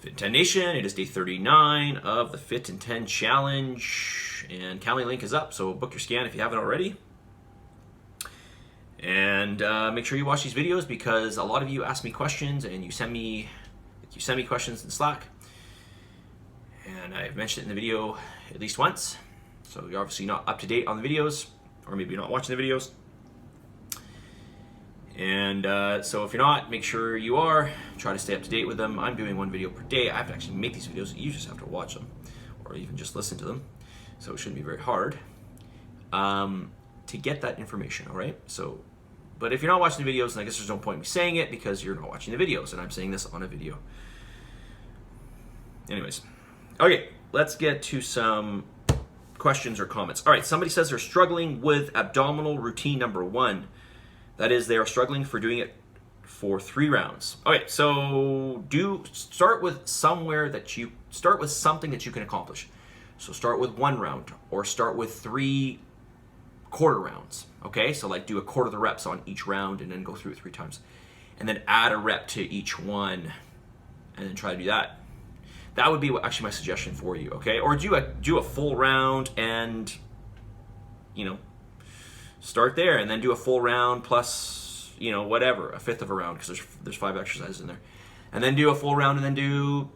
fitin10 Nation, it is day 39 of the fitin10 challenge, and Calendar link is up, so book your scan if you haven't already. And make sure you watch these videos because a lot of you ask me questions and you send me questions in Slack. And I've mentioned it in the video at least once, so you're obviously not up to date on the videos, or maybe you're not watching the videos. And so if you're not, make sure you are. Try to stay up to date with them. I'm doing one video per day. I have to actually make these videos. You just have to watch them or even just listen to them. So it shouldn't be very hard to get that information, all right? So, but if you're not watching the videos, then I guess there's no point in me saying it because you're not watching the videos and I'm saying this on a video. Anyways, okay, let's get to some questions or comments. All right, somebody says they're struggling with abdominal routine number 1. That is, they are struggling for doing it for 3 rounds. Okay, so start with something that you can accomplish. So start with 1 round, or start with 3 quarter rounds. Okay, so like do a quarter of the reps on each round, and then go through it 3 times, and then add a rep to each one, and then try to do that. That would be actually my suggestion for you. Okay, or do a full round and start there, and then do a full round plus, whatever, a fifth of a round, because there's 5 exercises in there. And then do a full round, and then do,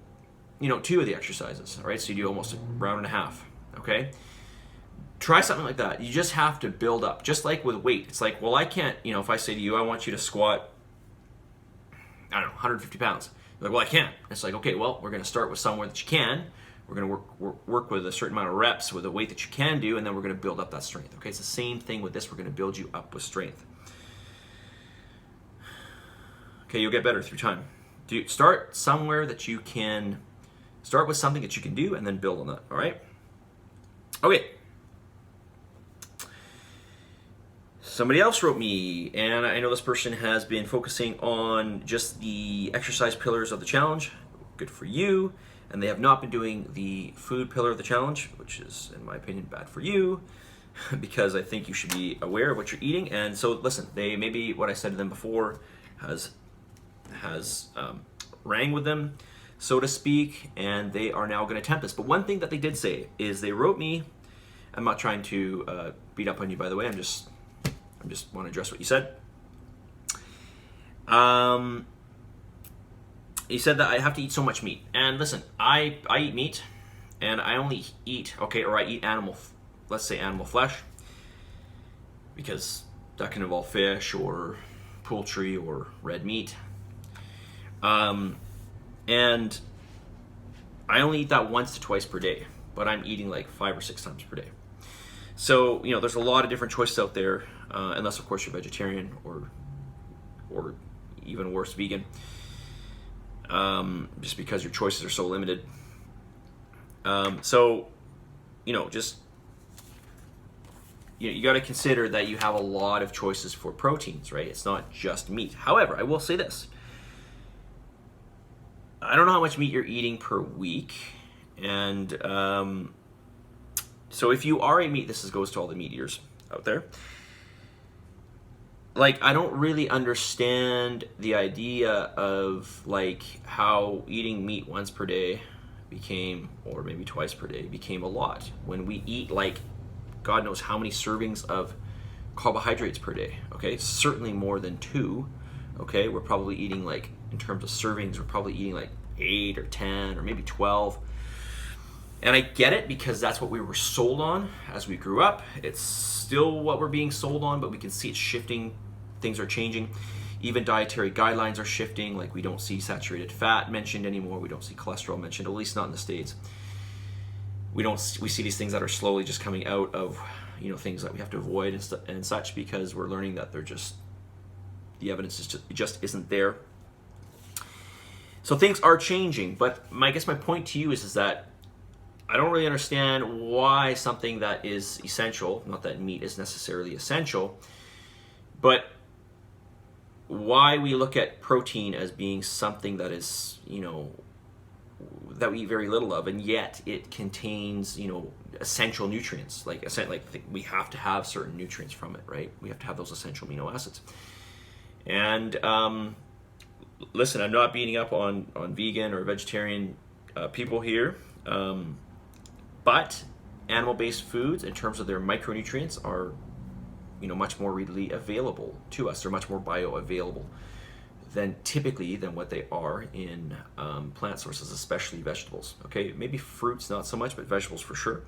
2 of the exercises, all right? So you do almost a round and a half, okay? Try something like that. You just have to build up. Just like with weight. It's like, well, I can't, if I say to you, I want you to squat, 150 pounds. You're like, well, I can't. It's like, okay, well, we're going to start with somewhere that you can. We're going to work with a certain amount of reps with the weight that you can do, and then we're going to build up that strength. Okay, it's the same thing with this. We're going to build you up with strength. Okay, you'll get better through time. Start somewhere that you can. Start with something that you can do, and then build on that. All right. Okay. Somebody else wrote me, and I know this person has been focusing on just the exercise pillars of the challenge. Good for you. And they have not been doing the food pillar of the challenge, which is, in my opinion, bad for you, because I think you should be aware of what you're eating. And so, listen, maybe what I said to them before has rang with them, so to speak, and they are now going to attempt this. But one thing that they did say is they wrote me. I'm not trying to beat up on you, by the way. I just want to address what you said. He said that I have to eat so much meat. And listen, I eat meat, and I only eat, or I eat let's say animal flesh, because that can involve fish or poultry or red meat. And I only eat that once to twice per day, but I'm eating like 5 or 6 times per day. So, there's a lot of different choices out there, unless, of course, you're vegetarian or even worse, vegan. Just because your choices are so limited. So, you got to consider that you have a lot of choices for proteins, right? It's not just meat. However, I will say this. I don't know how much meat you're eating per week. And so if you are a meat, goes to all the meat eaters out there. Like, I don't really understand the idea of like how eating meat once per day became, or maybe twice per day, became a lot when we eat like God knows how many servings of carbohydrates per day. Okay, certainly more than 2. Okay, we're probably eating, like, in terms of servings, we're probably eating like 8 or 10 or maybe 12. And I get it, because that's what we were sold on as we grew up. It's still what we're being sold on, but we can see it's shifting. Things are changing. Even dietary guidelines are shifting. Like, we don't see saturated fat mentioned anymore. We don't see cholesterol mentioned, at least not in the States. We see these things that are slowly just coming out of, things that we have to avoid and such, because we're learning that the evidence just isn't there. So things are changing, but I guess my point to you is that I don't really understand why something that is essential, not that meat is necessarily essential, but why we look at protein as being something that is, that we eat very little of, and yet it contains, essential nutrients. Like we have to have certain nutrients from it, right? We have to have those essential amino acids. And listen, I'm not beating up on vegan or vegetarian people here, but animal-based foods, in terms of their micronutrients, are much more readily available to us. They're much more bioavailable than what they are in plant sources, especially vegetables. Okay, maybe fruits not so much, but vegetables for sure.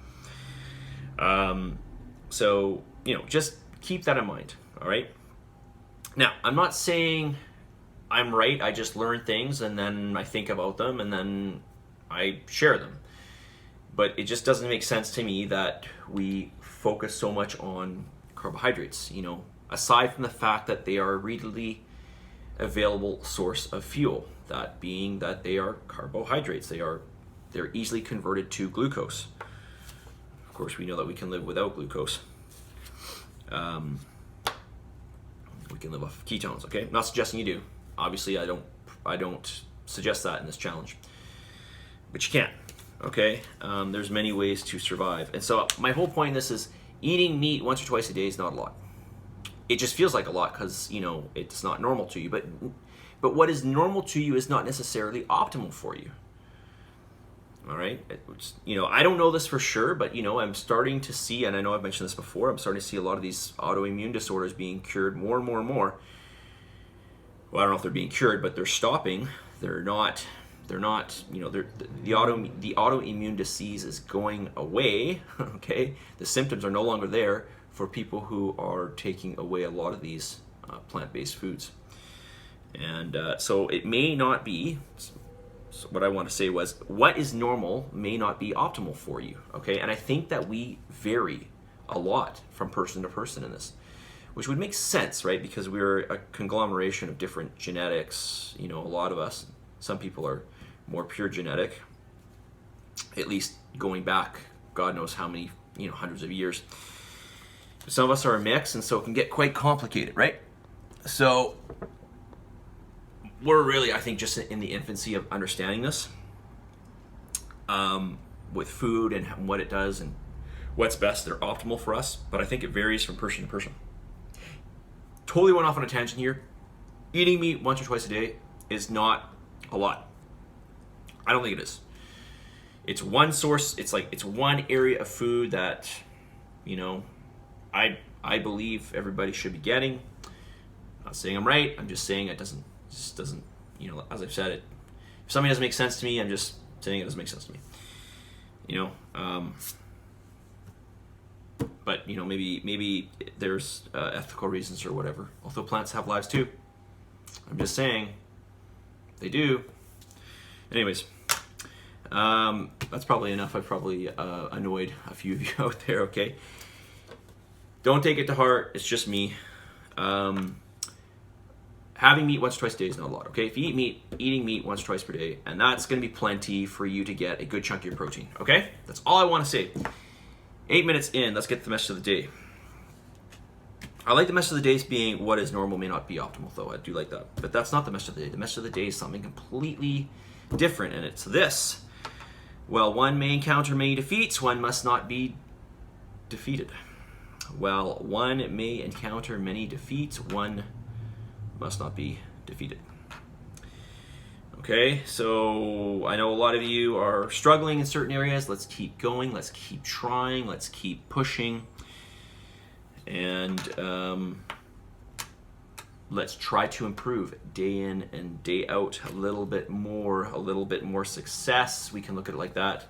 So just keep that in mind. All right. Now, I'm not saying I'm right. I just learn things and then I think about them and then I share them. But it just doesn't make sense to me that we focus so much on carbohydrates, aside from the fact that they are a readily available source of fuel, that being that they are carbohydrates. They're easily converted to glucose. Of course, we know that we can live without glucose. We can live off ketones, okay? I'm not suggesting you do. Obviously, I don't suggest that in this challenge. But you can, okay? There's many ways to survive. And so my whole point in this is eating meat once or twice a day is not a lot. It just feels like a lot because, it's not normal to you. But what is normal to you is not necessarily optimal for you. All right? I don't know this for sure, but, I'm starting to see, and I know I've mentioned this before, I'm starting to see a lot of these autoimmune disorders being cured more and more and more. Well, I don't know if they're being cured, but they're stopping. They're not, the autoimmune disease is going away, okay? The symptoms are no longer there for people who are taking away a lot of these plant-based foods. And so it may not be, so what I want to say was, what is normal may not be optimal for you, okay? And I think that we vary a lot from person to person in this, which would make sense, right? Because we're a conglomeration of different genetics, a lot of us. Some people are more pure genetic, at least going back God knows how many, hundreds of years. Some of us are a mix, and so it can get quite complicated, right? So we're really, I think, just in the infancy of understanding this with food and what it does and what's best or optimal for us. But I think it varies from person to person. Totally went off on a tangent here. Eating meat once or twice a day is not a lot. I don't think it is. It's one source. It's one area of food that, I believe everybody should be getting. I'm not saying I'm right. I'm just saying it just doesn't, as I've said it. If something doesn't make sense to me, I'm just saying it doesn't make sense to me. But maybe there's ethical reasons or whatever. Although plants have lives too. I'm just saying they do. Anyways, that's probably enough. I've probably annoyed a few of you out there. Okay, don't take it to heart. It's just me. Having meat once or twice a day is not a lot. Okay, if you eat meat, eating meat once or twice per day, and that's going to be plenty for you to get a good chunk of your protein. Okay, that's all I want to say. 8 minutes in, let's get to the message of the day. I like the message of the day being what is normal may not be optimal, though. I do like that. But that's not the message of the day. The message of the day is something completely different, and it's this. While one may encounter many defeats, one must not be defeated. While one may encounter many defeats, one must not be defeated. Okay, so I know a lot of you are struggling in certain areas. Let's keep going. Let's keep trying. Let's keep pushing. And let's try to improve day in and day out a little bit more success. We can look at it like that.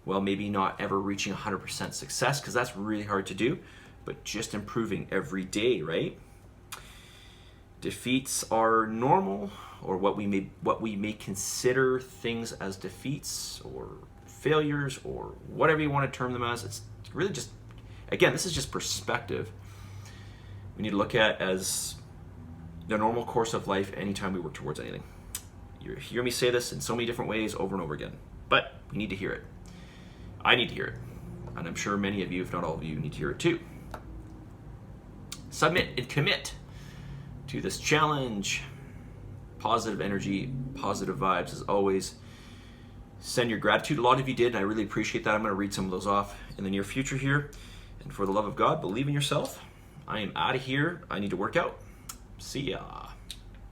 Well, maybe not ever reaching 100% success because that's really hard to do, but just improving every day, right? Defeats are normal, or what we may consider things as defeats or failures or whatever you want to term them as. It's really just, again, this is just perspective. We need to look at as the normal course of life anytime we work towards anything. You hear me say this in so many different ways over and over again, but you need to hear it. I need to hear it, and I'm sure many of you, if not all of you, need to hear it too. Submit and commit to this challenge. Positive energy, positive vibes as always. Send your gratitude. A lot of you did, and I really appreciate that. I'm going to read some of those off in the near future here. And for the love of God, believe in yourself. I am out of here. I need to work out. See ya.